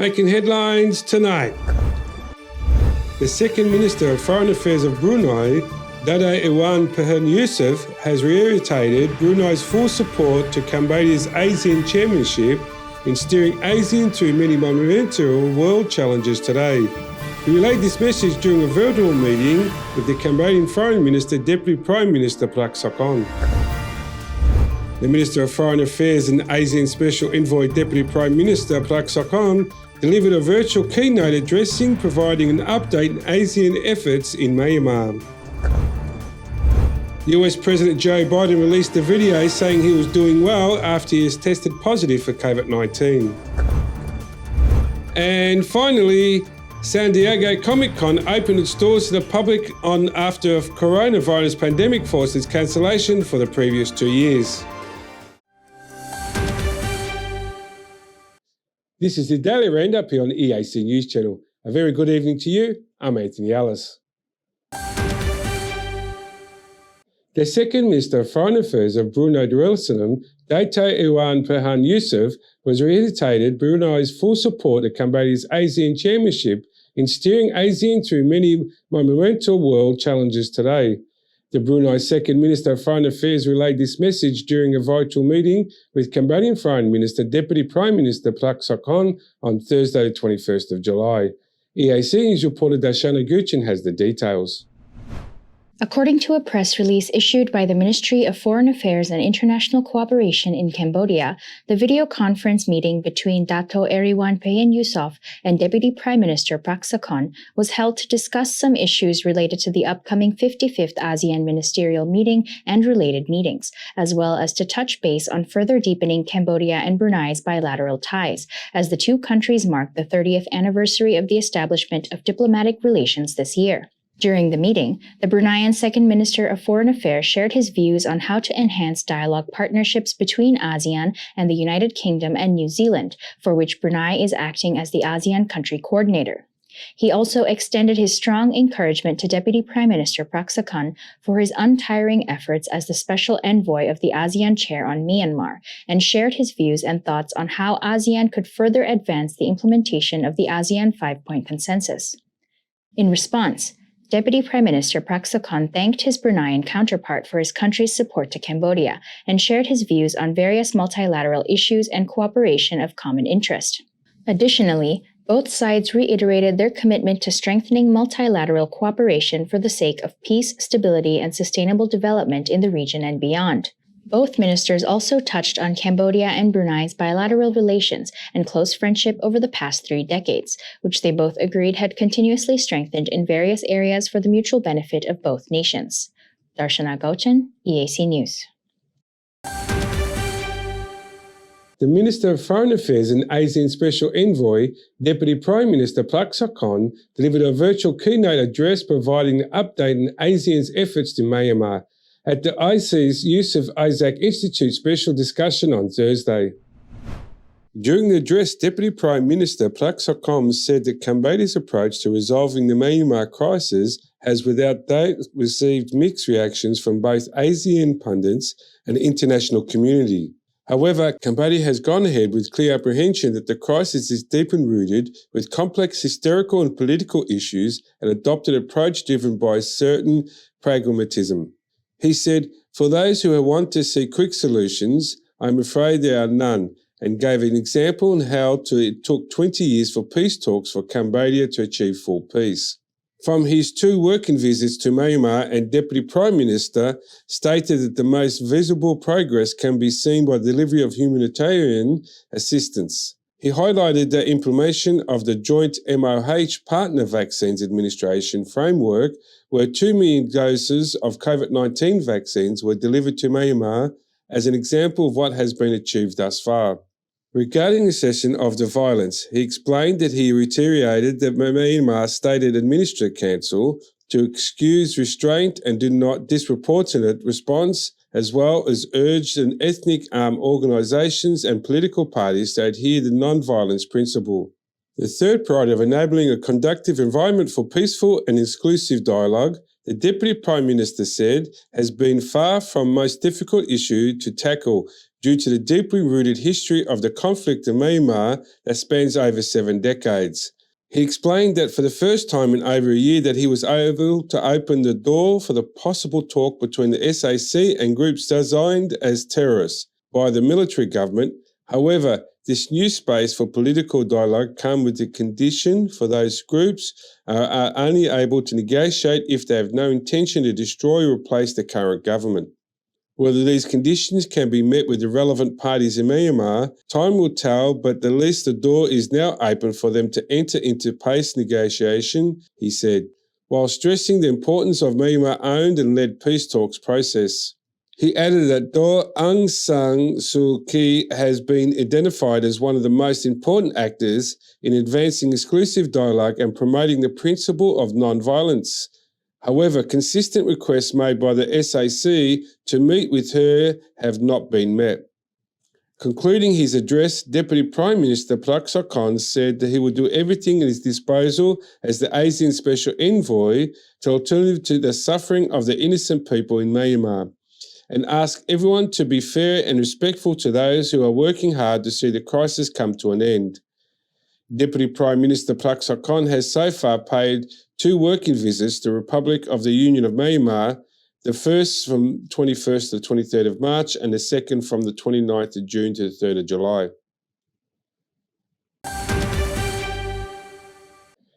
making headlines tonight. The second Minister of Foreign Affairs of Brunei, Dada Iwan Perhan Yusof, has reiterated Brunei's full support to Cambodia's ASEAN chairmanship in steering ASEAN through many monumental world challenges today. He relayed this message during a virtual meeting with the Cambodian Foreign Minister, Deputy Prime Minister Prak Sokhonn. The Minister of Foreign Affairs and ASEAN Special Envoy Deputy Prime Minister Prak Sokhonn delivered a virtual keynote addressing providing an update on ASEAN efforts in Myanmar. US President Joe Biden released a video saying he was doing well after he has tested positive for COVID-19. And finally, San Diego Comic-Con opened its doors to the public after a coronavirus pandemic forced its cancellation for the previous 2 years. This is the Daily Roundup here on EAC News Channel. A very good evening to you. I'm Anthony Ellis. The second Minister of Foreign Affairs of Brunei Darussalam, Dato' Iwan Perhan Yusof, was reiterated Brunei's full support of Cambodia's ASEAN chairmanship in steering ASEAN through many monumental world challenges today. The Brunei's second Minister of Foreign Affairs relayed this message during a virtual meeting with Cambodian Foreign Minister Deputy Prime Minister Prak Sokhonn on Thursday the 21st of July. EAC News reporter Darshana Guchin has the details. According to a press release issued by the Ministry of Foreign Affairs and International Cooperation in Cambodia, the video conference meeting between Dato' Iwan Perhan Yusof and Deputy Prime Minister Prak Sokhonn was held to discuss some issues related to the upcoming 55th ASEAN Ministerial Meeting and related meetings, as well as to touch base on further deepening Cambodia and Brunei's bilateral ties, as the two countries mark the 30th anniversary of the establishment of diplomatic relations this year. During the meeting, the Bruneian Second Minister of Foreign Affairs shared his views on how to enhance dialogue partnerships between ASEAN and the United Kingdom and New Zealand, for which Brunei is acting as the ASEAN country coordinator. He also extended his strong encouragement to Deputy Prime Minister Prak Sokhonn for his untiring efforts as the special envoy of the ASEAN chair on Myanmar, and shared his views and thoughts on how ASEAN could further advance the implementation of the ASEAN 5-point consensus. In response, Deputy Prime Minister Prak Sokhonn thanked his Bruneian counterpart for his country's support to Cambodia and shared his views on various multilateral issues and cooperation of common interest. Additionally, both sides reiterated their commitment to strengthening multilateral cooperation for the sake of peace, stability, and sustainable development in the region and beyond. Both ministers also touched on Cambodia and Brunei's bilateral relations and close friendship over the past 3 decades, which they both agreed had continuously strengthened in various areas for the mutual benefit of both nations. Darshana Gauchan, EAC News. The Minister of Foreign Affairs and ASEAN Special Envoy, Deputy Prime Minister Prak Sokhonn, delivered a virtual keynote address providing an update on ASEAN's efforts to Myanmar at the IC's Yusuf Isaac Institute special discussion on Thursday. During the address, Deputy Prime Minister Prak Sokhonn said that Cambodia's approach to resolving the Myanmar crisis has without doubt received mixed reactions from both ASEAN pundits and the international community. However, Cambodia has gone ahead with clear apprehension that the crisis is deep and rooted with complex historical and political issues and adopted an approach driven by certain pragmatism. He said, "For those who want to see quick solutions, I'm afraid there are none," and gave an example on how it took 20 years for peace talks for Cambodia to achieve full peace. From his 2 working visits to Myanmar, and Deputy Prime Minister stated that the most visible progress can be seen by the delivery of humanitarian assistance. He highlighted the implementation of the joint MOH Partner Vaccines Administration framework, where 2 million doses of COVID-19 vaccines were delivered to Myanmar as an example of what has been achieved thus far. Regarding the cessation of the violence, he explained that he reiterated that Myanmar State Administrative Council to excuse restraint and do not disproportionate response, as well as urged an ethnic armed organisations and political parties to adhere to the non-violence principle. The third priority of enabling a conducive environment for peaceful and inclusive dialogue, the Deputy Prime Minister said, has been far from most difficult issue to tackle due to the deeply rooted history of the conflict in Myanmar that spans over 7 decades. He explained that for the first time in over a year that he was able to open the door for the possible talk between the SAC and groups designed as terrorists by the military government. However, this new space for political dialogue comes with the condition for those groups are only able to negotiate if they have no intention to destroy or replace the current government. Whether these conditions can be met with the relevant parties in Myanmar, time will tell, but at least the door is now open for them to enter into peace negotiation, he said, while stressing the importance of Myanmar-owned and led peace talks process. He added that Daw Aung San Suu Kyi has been identified as one of the most important actors in advancing exclusive dialogue and promoting the principle of non-violence. However, consistent requests made by the SAC to meet with her have not been met. Concluding his address, Deputy Prime Minister Prak Sokhonn said that he would do everything at his disposal as the ASEAN Special Envoy to alternative to the suffering of the innocent people in Myanmar, and asked everyone to be fair and respectful to those who are working hard to see the crisis come to an end. Deputy Prime Minister Prak Sokhonn has so far paid 2 working visits to the Republic of the Union of Myanmar, the first from 21st to the 23rd of March and the second from the 29th of June to the 3rd of July.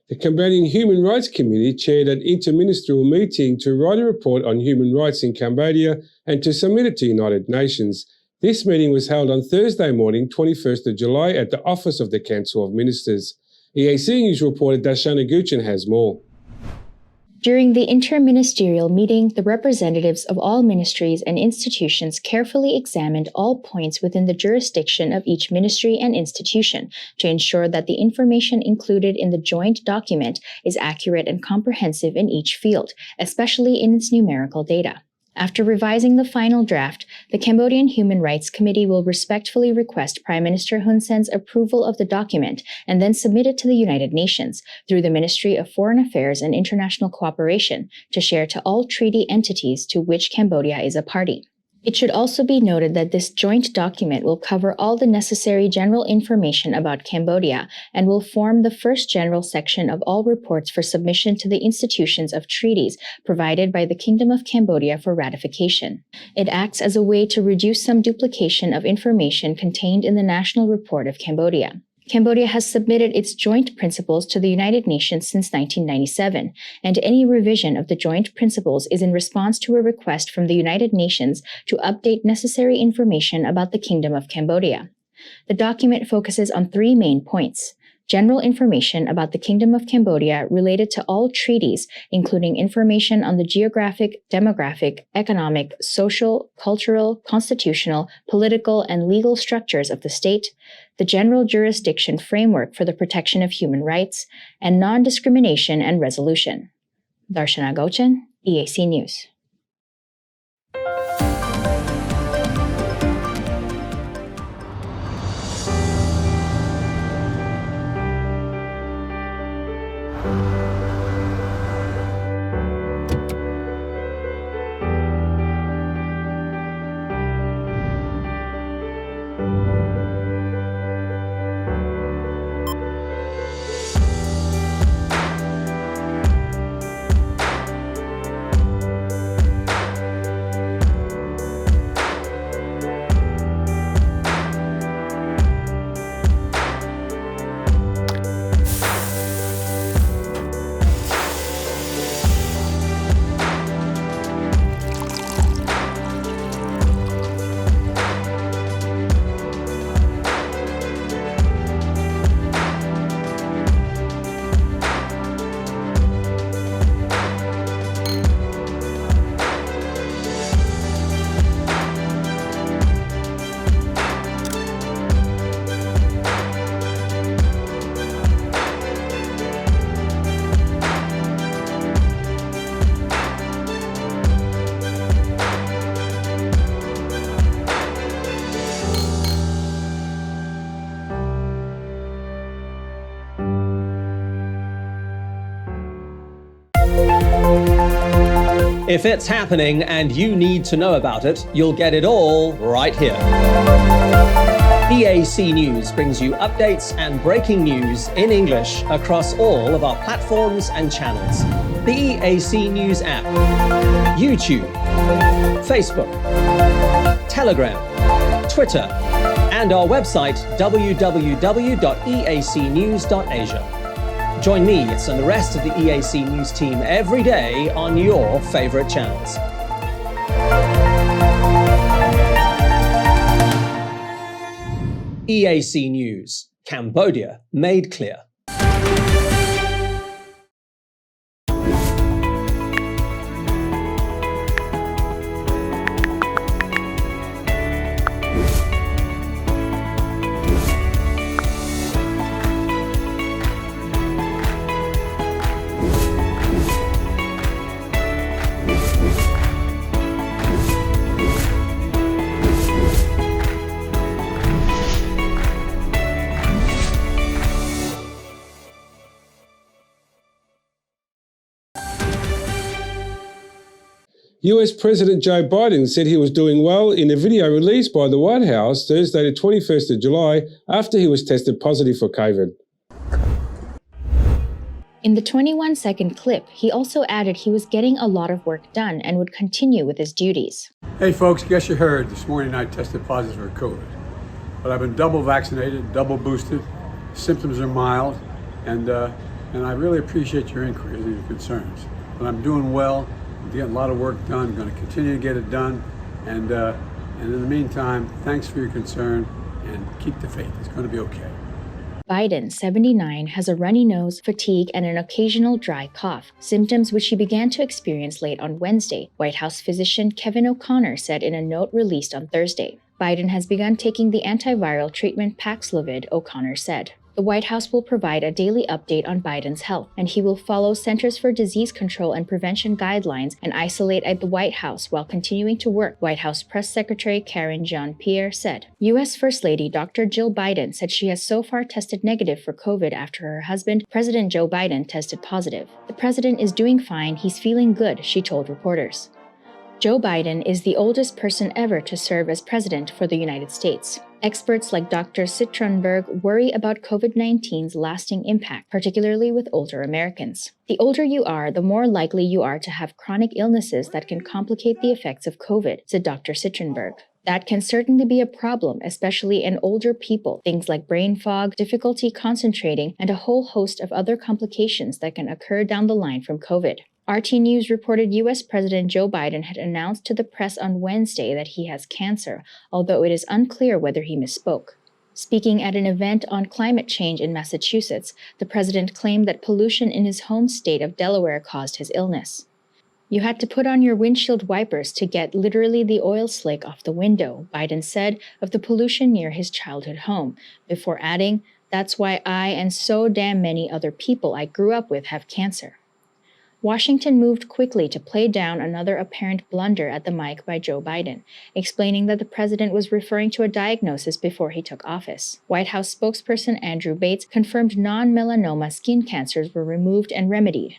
The Cambodian Human Rights Committee chaired an interministerial meeting to write a report on human rights in Cambodia and to submit it to the United Nations. This meeting was held on Thursday morning, 21st of July, at the Office of the Council of Ministers. EAC News reporter Darshana Guchan has more. During the interministerial meeting, the representatives of all ministries and institutions carefully examined all points within the jurisdiction of each ministry and institution to ensure that the information included in the joint document is accurate and comprehensive in each field, especially in its numerical data. After revising the final draft, the Cambodian Human Rights Committee will respectfully request Prime Minister Hun Sen's approval of the document and then submit it to the United Nations through the Ministry of Foreign Affairs and International Cooperation to share to all treaty entities to which Cambodia is a party. It should also be noted that this joint document will cover all the necessary general information about Cambodia and will form the first general section of all reports for submission to the institutions of treaties provided by the Kingdom of Cambodia for ratification. It acts as a way to reduce some duplication of information contained in the National Report of Cambodia. Cambodia has submitted its joint principles to the United Nations since 1997, and any revision of the joint principles is in response to a request from the United Nations to update necessary information about the Kingdom of Cambodia. The document focuses on 3 main points: general information about the Kingdom of Cambodia related to all treaties, including information on the geographic, demographic, economic, social, cultural, constitutional, political, and legal structures of the state, the general jurisdiction framework for the protection of human rights, and non-discrimination and resolution. Darshana Gochan, EAC News. If it's happening and you need to know about it, you'll get it all right here. EAC News brings you updates and breaking news in English across all of our platforms and channels. The EAC News app, YouTube, Facebook, Telegram, Twitter, and our website www.eacnews.asia. Join me and the rest of the EAC News team every day on your favorite channels. EAC News, Cambodia made clear. US President Joe Biden said he was doing well in a video released by the White House Thursday the 21st of July after he was tested positive for COVID. In the 21-second clip, he also added he was getting a lot of work done and would continue with his duties. Hey folks, guess you heard this morning I tested positive for COVID. But I've been double vaccinated, double boosted, symptoms are mild, and I really appreciate your inquiries and your concerns. But I'm doing well. I'm getting a lot of work done. I'm going to continue to get it done. And in the meantime, thanks for your concern and keep the faith. It's going to be okay. Biden, 79, has a runny nose, fatigue, and an occasional dry cough, symptoms which he began to experience late on Wednesday, White House physician Kevin O'Connor said in a note released on Thursday. Biden has begun taking the antiviral treatment Paxlovid, O'Connor said. The White House will provide a daily update on Biden's health, and he will follow Centers for Disease Control and Prevention guidelines and isolate at the White House while continuing to work, White House Press Secretary Karine Jean-Pierre said. U.S. First Lady Dr. Jill Biden said she has so far tested negative for COVID after her husband, President Joe Biden, tested positive. The president is doing fine, he's feeling good, she told reporters. Joe Biden is the oldest person ever to serve as president for the United States. Experts like Dr. Citronberg worry about COVID-19's lasting impact, particularly with older Americans. The older you are, the more likely you are to have chronic illnesses that can complicate the effects of COVID, said Dr. Citronberg. That can certainly be a problem, especially in older people, things like brain fog, difficulty concentrating, and a whole host of other complications that can occur down the line from COVID. RT News reported U.S. President Joe Biden had announced to the press on Wednesday that he has cancer, although it is unclear whether he misspoke. Speaking at an event on climate change in Massachusetts, the president claimed that pollution in his home state of Delaware caused his illness. You had to put on your windshield wipers to get literally the oil slick off the window, Biden said of the pollution near his childhood home, before adding, "That's why I and so damn many other people I grew up with have cancer." Washington moved quickly to play down another apparent blunder at the mic by Joe Biden, explaining that the president was referring to a diagnosis before he took office. White House spokesperson Andrew Bates confirmed non-melanoma skin cancers were removed and remedied.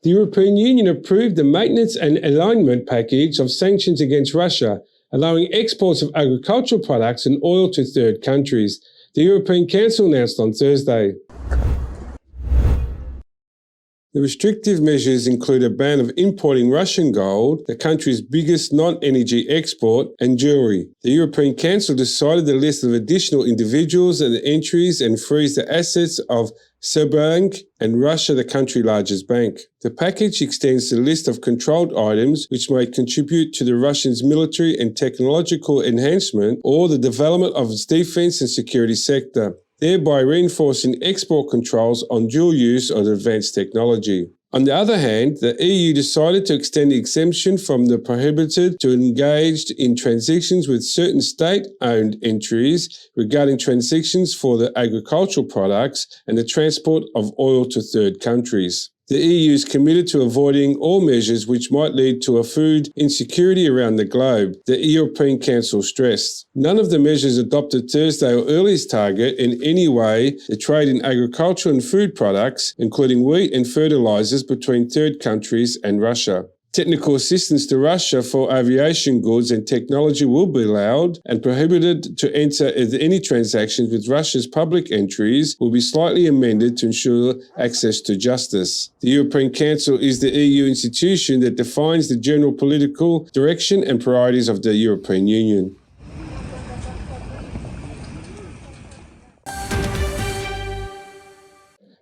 The European Union approved the maintenance and alignment package of sanctions against Russia, allowing exports of agricultural products and oil to third countries. The European Council announced on Thursday. The restrictive measures include a ban of importing Russian gold, the country's biggest non-energy export, and jewellery. The European Council decided the list of additional individuals and entries and freeze the assets of Sberbank and Russia, the country's largest bank. The package extends the list of controlled items which may contribute to the Russians' military and technological enhancement or the development of its defence and security sector, thereby reinforcing export controls on dual use of advanced technology. On the other hand, the EU decided to extend the exemption from the prohibited to engaged in transactions with certain state-owned entries regarding transactions for the agricultural products and the transport of oil to third countries. The EU is committed to avoiding all measures which might lead to a food insecurity around the globe, the European Council stressed. None of the measures adopted Thursday or earliest target in any way the trade in agricultural and food products, including wheat and fertilizers, between third countries and Russia. Technical assistance to Russia for aviation goods and technology will be allowed, and prohibited to enter any transactions with Russia's public entries will be slightly amended to ensure access to justice. The European Council is the EU institution that defines the general political direction and priorities of the European Union.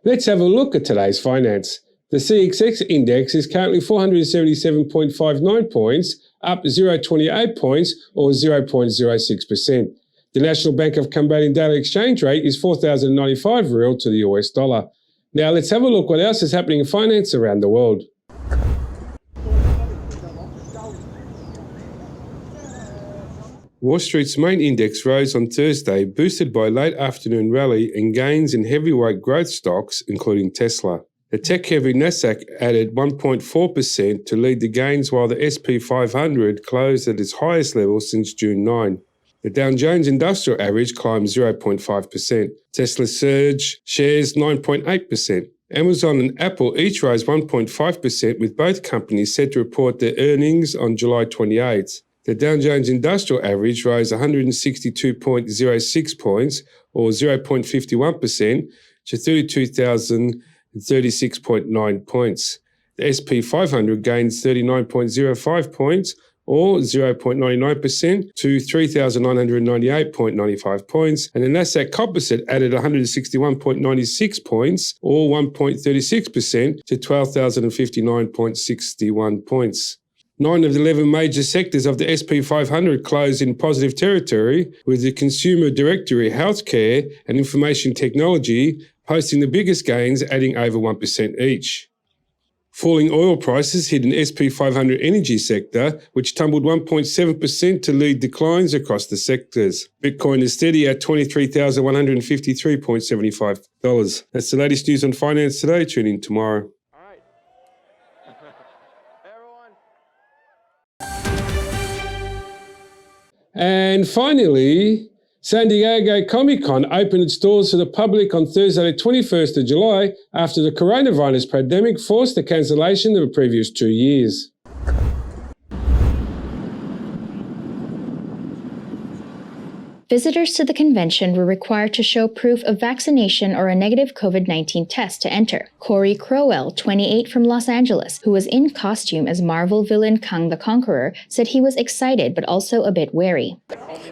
Let's have a look at today's finance. The CXX index is currently 477.59 points, up 0.28 points or 0.06%. The National Bank of Cambodian daily exchange rate is 4,095 real to the US dollar. Now let's have a look what else is happening in finance around the world. Wall Street's main index rose on Thursday, boosted by a late afternoon rally and gains in heavyweight growth stocks, including Tesla. The tech-heavy Nasdaq added 1.4% to lead the gains, while the SP 500 closed at its highest level since June 9. The Dow Jones Industrial Average climbed 0.5%. Tesla surged shares 9.8%. Amazon and Apple each rose 1.5%, with both companies set to report their earnings on July 28. The Dow Jones Industrial Average rose 162.06 points, or 0.51%, to 32,036.9 points. The SP 500 gained 39.05 points, or 0.99%, to 3,998.95 points, and the Nasdaq Composite added 161.96 points, or 1.36%, to 12,059.61 points. 9 of the 11 major sectors of the SP 500 closed in positive territory, with the consumer directory, healthcare, and information technology posting the biggest gains, adding over 1% each. Falling oil prices hit an SP 500 energy sector, which tumbled 1.7% to lead declines across the sectors. Bitcoin is steady at $23,153.75. That's the latest news on finance today. Tune in tomorrow. And finally, San Diego Comic-Con opened its doors to the public on Thursday, the 21st of July, after the coronavirus pandemic forced the cancellation of the previous 2 years. Visitors to the convention were required to show proof of vaccination or a negative COVID-19 test to enter. Corey Crowell, 28, from Los Angeles, who was in costume as Marvel villain Kang the Conqueror, said he was excited but also a bit wary.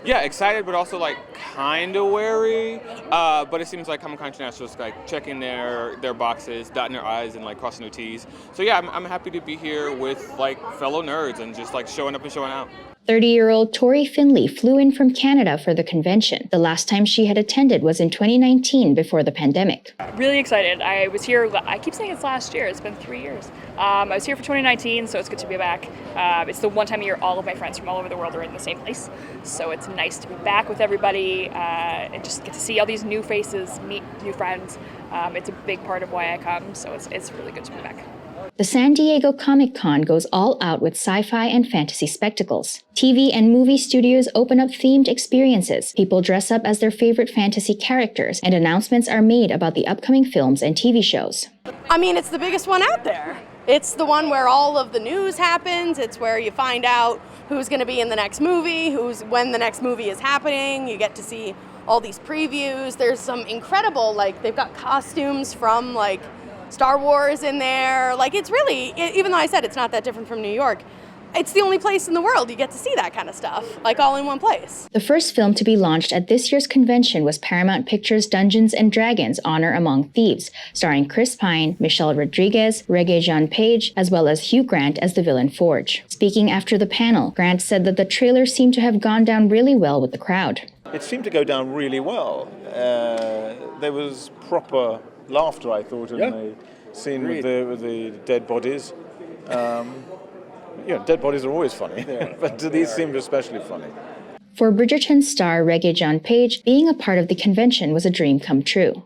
Yeah, excited but also kind of wary. But it seems like Comic-Con International is checking their boxes, dotting their I's and crossing their T's. So yeah, I'm happy to be here with fellow nerds and just showing up and showing out. 30-year-old Tori Finley flew in from Canada for the convention. The last time she had attended was in 2019 before the pandemic. Really excited. I was here, I keep saying it's last year, it's been 3 years. I was here for 2019, so it's good to be back. It's the one time a year all of my friends from all over the world are in the same place. So it's nice to be back with everybody and just get to see all these new faces, meet new friends. It's a big part of why I come, so it's really good to be back. The San Diego Comic-Con goes all out with sci-fi and fantasy spectacles. TV and movie studios open up themed experiences. People dress up as their favorite fantasy characters, and announcements are made about the upcoming films and TV shows. I mean, it's the biggest one out there. It's the one where all of the news happens. It's where you find out who's going to be in the next movie, when the next movie is happening. You get to see all these previews. There's some incredible, they've got costumes from, Star Wars in there. It's really, even though I said it's not that different from New York, it's the only place in the world you get to see that kind of stuff, all in one place. The first film to be launched at this year's convention was Paramount Pictures' Dungeons & Dragons: Honor Among Thieves, starring Chris Pine, Michelle Rodriguez, Regé-Jean Page, as well as Hugh Grant as the villain Forge. Speaking after the panel, Grant said that the trailer seemed to have gone down really well with the crowd. It seemed to go down really well. There was proper laughter, I thought, in the scene with the dead bodies. Dead bodies are always funny, but these seemed especially funny. For Bridgerton star Regé-Jean Page, being a part of the convention was a dream come true.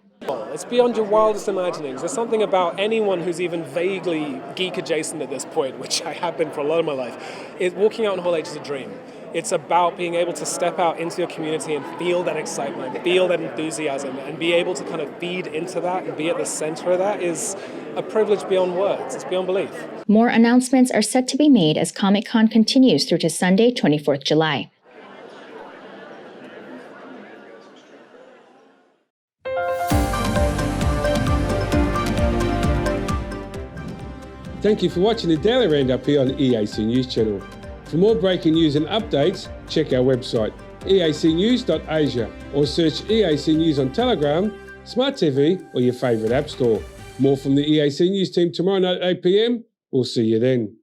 It's beyond your wildest imaginings. There's something about anyone who's even vaguely geek adjacent at this point, which I have been for a lot of my life, is walking out on Hall H is a dream. It's about being able to step out into your community and feel that excitement, feel that enthusiasm, and be able to kind of feed into that and be at the center of that is a privilege beyond words. It's beyond belief. More announcements are set to be made as Comic-Con continues through to Sunday, 24th July. Thank you for watching the Daily Roundup here on the EAC News Channel. For more breaking news and updates, check our website, eacnews.asia, or search EAC News on Telegram, Smart TV, or your favourite app store. More from the EAC News team tomorrow night at 8 p.m. We'll see you then.